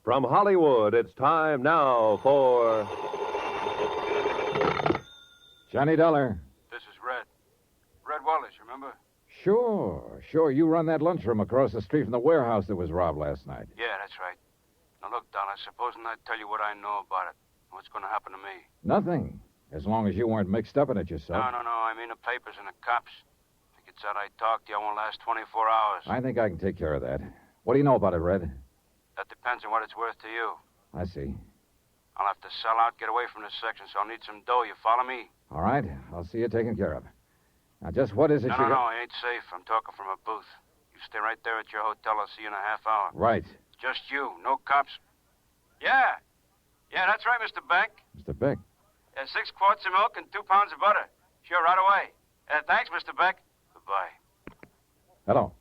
From Hollywood, it's time now for... Johnny Dollar. This is Red. Red Wallace, remember? Sure. You run that lunchroom across the street from the warehouse that was robbed last night. Yeah, that's right. Now, look, Dollar, supposing I tell you what I know about it. What's going to happen to me? Nothing, as long as you weren't mixed up in it yourself. No. I mean the papers and the cops. If it gets out I talk to you, I won't last 24 hours. I think I can take care of that. What do you know about it, Red? That depends on what it's worth to you. I see. I'll have to sell out, get away from this section, so I'll need some dough. You follow me? All right, I'll see you taken care of. Now, just what is it No, it ain't safe. I'm talking from a booth. You stay right there at your hotel. I'll see you in a half hour. Right. Just you. No cops. Yeah, that's right, Mr. Beck. Mr. Beck. 6 quarts of milk and 2 pounds of butter. Sure, right away. Thanks, Mr. Beck. Goodbye. Hello.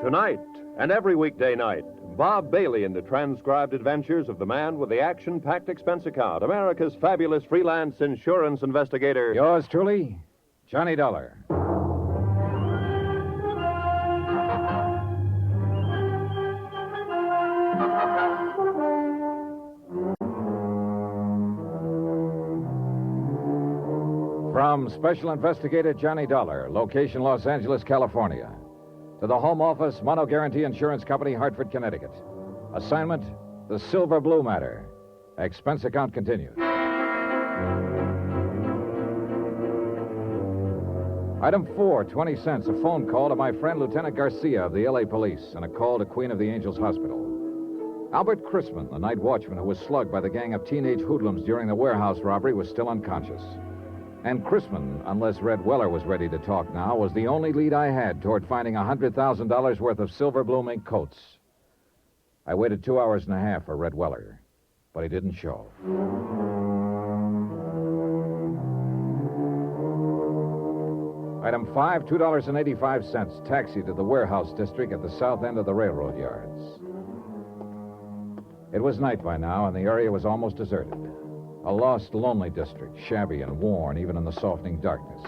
Tonight and every weekday night, Bob Bailey in the transcribed adventures of the man with the action-packed expense account, America's fabulous freelance insurance investigator. Yours truly, Johnny Dollar. From Special Investigator Johnny Dollar, location Los Angeles, California, to the Home Office, Mono Guarantee Insurance Company, Hartford, Connecticut. Assignment, the Silver Blue matter. Expense account continues. Item 4, 20 cents, a phone call to my friend Lieutenant Garcia of the L.A. Police, and a call to Queen of the Angels Hospital. Albert Chrisman, the night watchman who was slugged by the gang of teenage hoodlums during the warehouse robbery, was still unconscious. And Chrisman, unless Red Weller was ready to talk now, was the only lead I had toward finding $100,000 worth of silver blue mink coats. I waited 2 hours and a half for Red Weller, but he didn't show. Item 5, $2.85, taxi to the warehouse district at the south end of the railroad yards. It was night by now, and the area was almost deserted. A lost, lonely district, shabby and worn even in the softening darkness,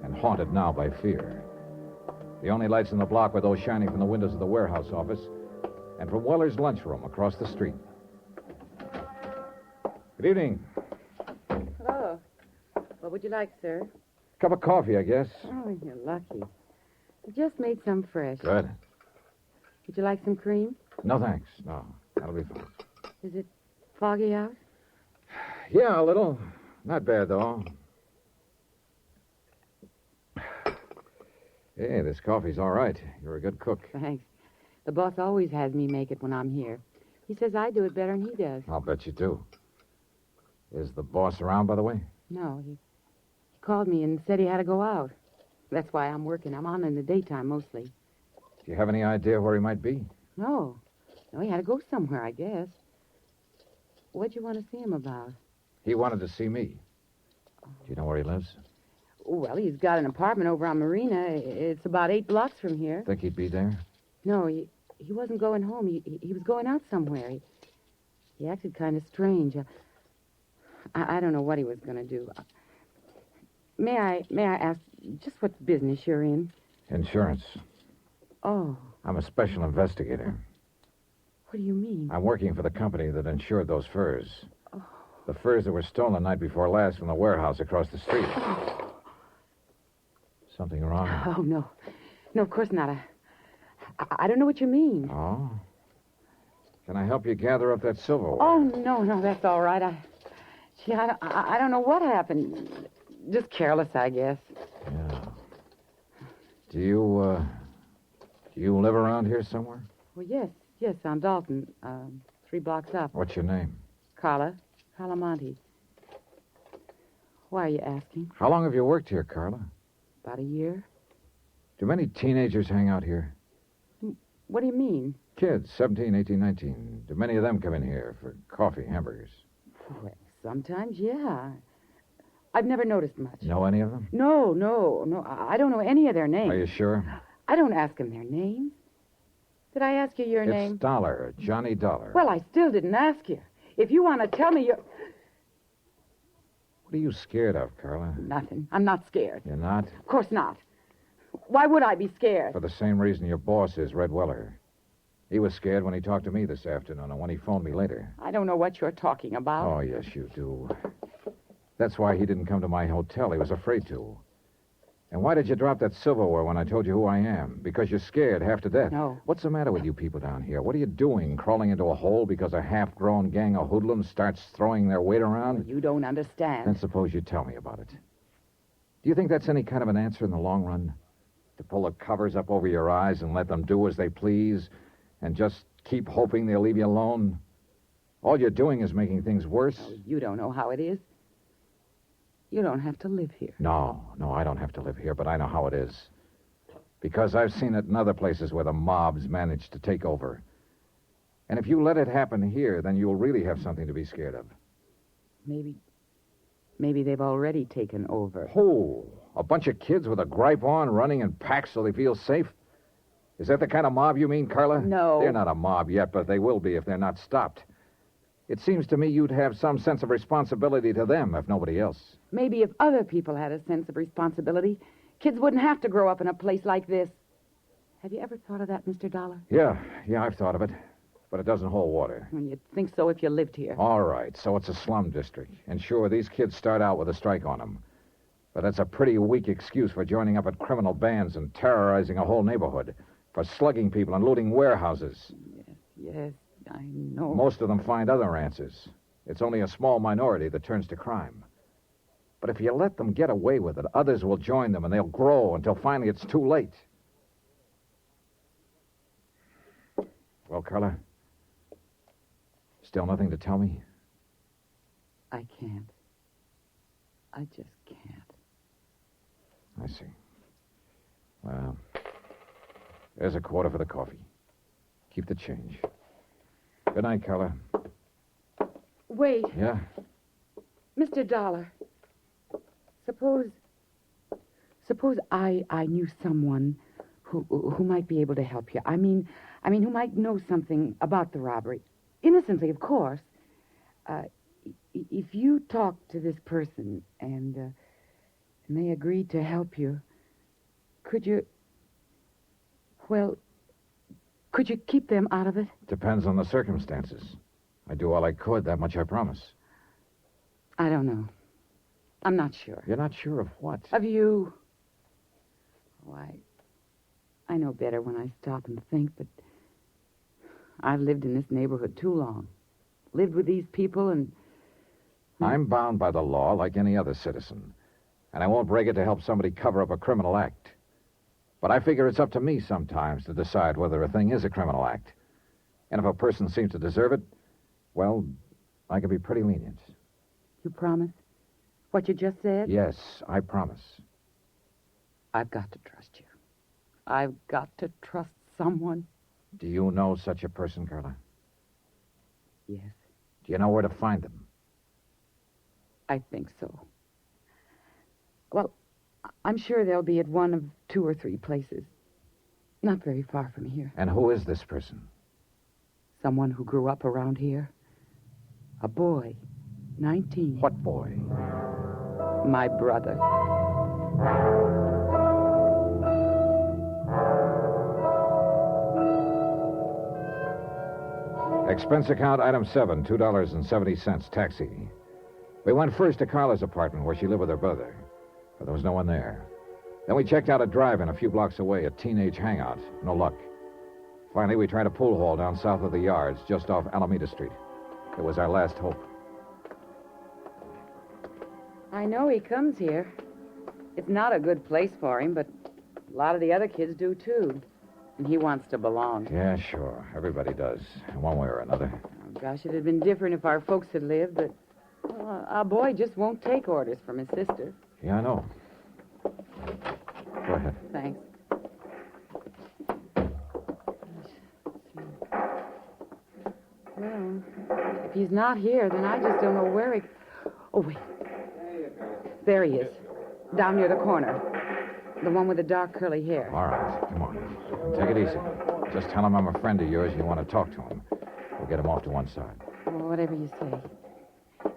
and haunted now by fear. The only lights in the block were those shining from the windows of the warehouse office and from Weller's lunchroom across the street. Good evening. Hello. What would you like, sir? Cup of coffee, I guess. Oh, you're lucky. I just made some fresh. Good. Would you like some cream? No, thanks. No, that'll be fine. Is it foggy out? Yeah, a little. Not bad, though. Hey, this coffee's all right. You're a good cook. Thanks. The boss always has me make it when I'm here. He says I do it better than he does. I'll bet you do. Is the boss around, by the way? No, he called me and said he had to go out. That's why I'm working. I'm on in the daytime mostly. Do you have any idea where he might be? No, he had to go somewhere, I guess. What'd you want to see him about? He wanted to see me. Do you know where he lives? Well, he's got an apartment over on Marina. It's about 8 blocks from here. Think he'd be there? No, he wasn't going home. He was going out somewhere. He acted kind of strange. I don't know what he was going to do. May I ask just what business you're in? Insurance. Oh. I'm a special investigator. What do you mean? I'm working for the company that insured those furs. Oh. The furs that were stolen the night before last from the warehouse across the street. Something wrong? Oh, no. No, of course not. I don't know what you mean. Oh? Can I help you gather up that silverware? Oh, no, that's all right. I don't know what happened. Just careless, I guess. Yeah. Do you live around here somewhere? Well, yes, on Dalton, 3 blocks up. What's your name? Carla Monte. Why are you asking? How long have you worked here, Carla? About a year. Do many teenagers hang out here? What do you mean? Kids, 17, 18, 19. Do many of them come in here for coffee, hamburgers? Well, sometimes, yeah. I've never noticed much. Know any of them? No. I don't know any of their names. Are you sure? I don't ask them their names. Did I ask you your name? It's Dollar, Johnny Dollar. Well, I still didn't ask you. If you want to tell me your... What are you scared of, Carla? Nothing. I'm not scared. You're not? Of course not. Why would I be scared? For the same reason your boss is, Red Weller. He was scared when he talked to me this afternoon and when he phoned me later. I don't know what you're talking about. Oh, yes, you do. That's why he didn't come to my hotel. He was afraid to. And why did you drop that silverware when I told you who I am? Because you're scared half to death. No. What's the matter with you people down here? What are you doing, crawling into a hole because a half-grown gang of hoodlums starts throwing their weight around? You don't understand. Then suppose you tell me about it. Do you think that's any kind of an answer in the long run? To pull the covers up over your eyes and let them do as they please and just keep hoping they'll leave you alone? All you're doing is making things worse. Oh, you don't know how it is. You don't have to live here. No, I don't have to live here, but I know how it is. Because I've seen it in other places where the mobs manage to take over. And if you let it happen here, then you'll really have something to be scared of. Maybe they've already taken over. Oh, a bunch of kids with a gripe on running in packs so they feel safe? Is that the kind of mob you mean, Carla? No. They're not a mob yet, but they will be if they're not stopped. It seems to me you'd have some sense of responsibility to them, if nobody else. Maybe if other people had a sense of responsibility, kids wouldn't have to grow up in a place like this. Have you ever thought of that, Mr. Dollar? Yeah, I've thought of it. But it doesn't hold water. Well, you'd think so if you lived here. All right, so it's a slum district. And sure, these kids start out with a strike on them. But that's a pretty weak excuse for joining up at criminal bands and terrorizing a whole neighborhood, for slugging people and looting warehouses. Yes, I know. Most of them find other answers. It's only a small minority that turns to crime. But if you let them get away with it, others will join them and they'll grow until finally it's too late. Well, Carla? Still nothing to tell me? I can't. I just can't. I see. Well, there's a quarter for the coffee. Keep the change. Good night, Carla. Wait, Yeah? Mr. Dollar. Suppose I knew someone who might be able to help you. I mean, who might know something about the robbery. Innocently, of course. If you talk to this person and they agreed to help you, could you keep them out of it? Depends on the circumstances. I do all I could, that much I promise. I don't know. I'm not sure. You're not sure of what? Of you. Oh, I know better when I stop and think, but I've lived in this neighborhood too long. Lived with these people and... I'm bound by the law like any other citizen. And I won't break it to help somebody cover up a criminal act. But I figure it's up to me sometimes to decide whether a thing is a criminal act. And if a person seems to deserve it, well, I can be pretty lenient. You promise? What you just said? Yes, I promise. I've got to trust you. I've got to trust someone. Do you know such a person, Carla? Yes, Do you know where to find them? I think so. Well, I'm sure they'll be at one of 2 or 3 places. Not very far from here. And who is this person? Someone who grew up around here. A boy, 19. What boy? My brother. Expense account item 7, $2.70, taxi. We went first to Carla's apartment where she lived with her brother, but there was no one there. Then we checked out a drive-in a few blocks away, a teenage hangout. No luck. Finally, we tried a pool hall down south of the yards, just off Alameda Street. It was our last hope. I know he comes here. It's not a good place for him, but a lot of the other kids do, too. And he wants to belong. Yeah, sure. Everybody does, in one way or another. Oh, gosh, it'd have been different if our folks had lived, but well, our boy just won't take orders from his sister. Yeah, I know. Go ahead. Thanks. Well, if he's not here, then I just don't know where he... Oh, wait. There he is. Down near the corner. The one with the dark curly hair. All right, come on. Take it easy. Just tell him I'm a friend of yours and you want to talk to him. We'll get him off to one side. Oh, whatever you say.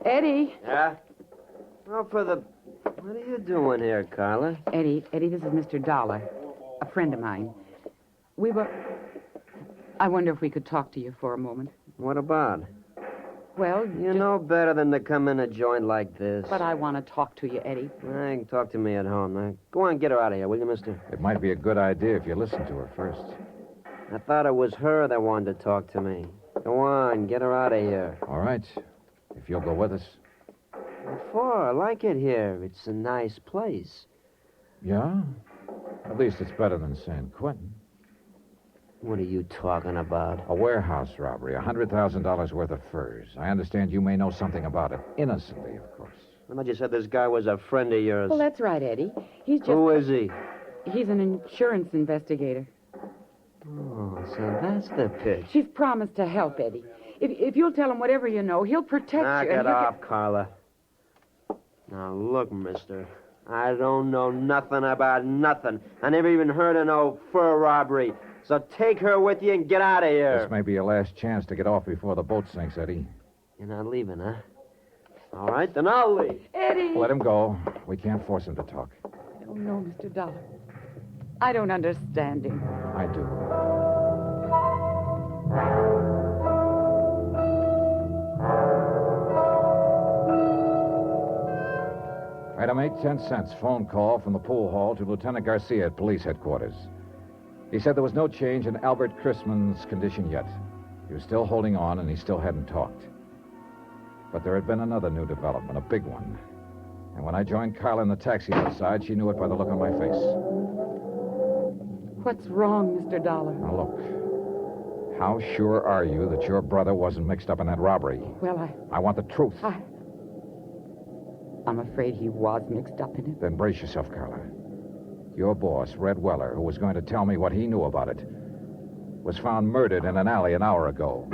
Eddie. Yeah? Oh, What are you doing here, Carla? Eddie, this is Mr. Dollar, a friend of mine. I wonder if we could talk to you for a moment. What about? Well, You know better than to come in a joint like this. But I want to talk to you, Eddie. Well, you can talk to me at home. Now, go on, get her out of here, will you, mister? It might be a good idea if you listen to her first. I thought it was her that wanted to talk to me. Go on, get her out of here. All right. If you'll go with us. What for? I like it here. It's a nice place. Yeah? At least it's better than San Quentin. What are you talking about? A warehouse robbery, $100,000 worth of furs. I understand you may know something about it. Innocently, of course. I thought you said this guy was a friend of yours. Well, that's right, Eddie. He's just... Who is he? He's an insurance investigator. Oh, so that's the pitch. She's promised to help, Eddie. If you'll tell him whatever you know, he'll protect Knock you. and it he'll off, Carla. Now, look, mister. I don't know nothing about nothing. I never even heard of no fur robbery. So take her with you and get out of here. This may be your last chance to get off before the boat sinks, Eddie. You're not leaving, huh? All right, then I'll leave. Eddie! Let him go. We can't force him to talk. Oh, no, Mr. Dollar. I don't understand him. I do. Item 8, 10 cents. Phone call from the pool hall to Lieutenant Garcia at police headquarters. He said there was no change in Albert Chrisman's condition yet. He was still holding on, and he still hadn't talked. But there had been another new development, a big one. And when I joined Carla in the taxi outside, she knew it by the look on my face. What's wrong, Mr. Dollar? Now, look. How sure are you that your brother wasn't mixed up in that robbery? Well, I want the truth. I'm afraid he was mixed up in it. Then brace yourself, Carla. Your boss, Red Weller, who was going to tell me what he knew about it, was found murdered in an alley an hour ago.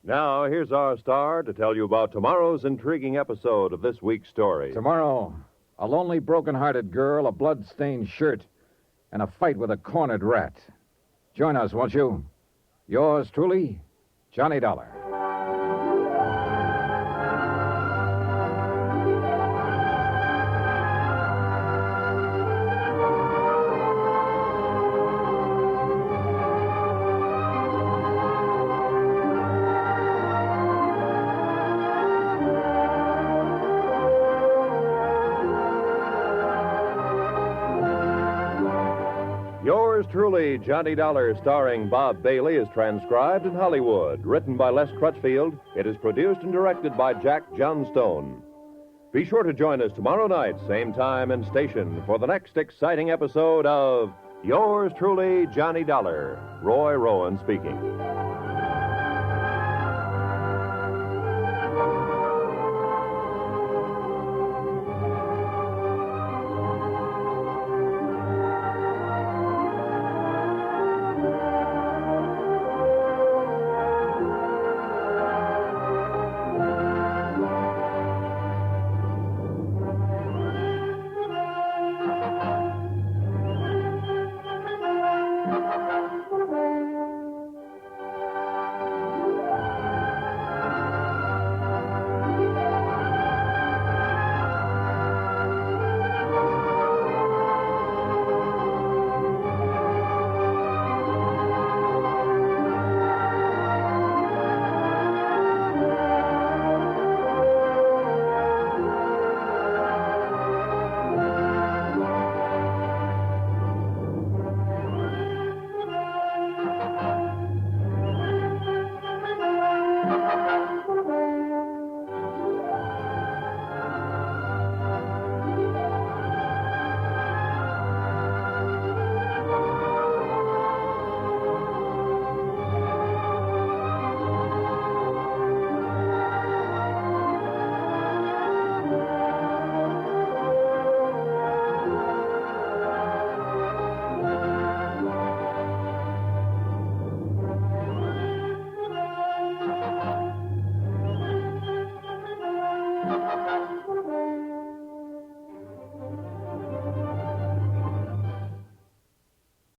Now, here's our star to tell you about tomorrow's intriguing episode of this week's story. Tomorrow, a lonely, broken-hearted girl, a blood-stained shirt, and a fight with a cornered rat. Join us, won't you? Yours truly, Johnny Dollar. Yours truly, Johnny Dollar, starring Bob Bailey, is transcribed in Hollywood. Written by Les Crutchfield, it is produced and directed by Jack Johnstone. Be sure to join us tomorrow night, same time and station, for the next exciting episode of Yours truly, Johnny Dollar. Roy Rowan speaking.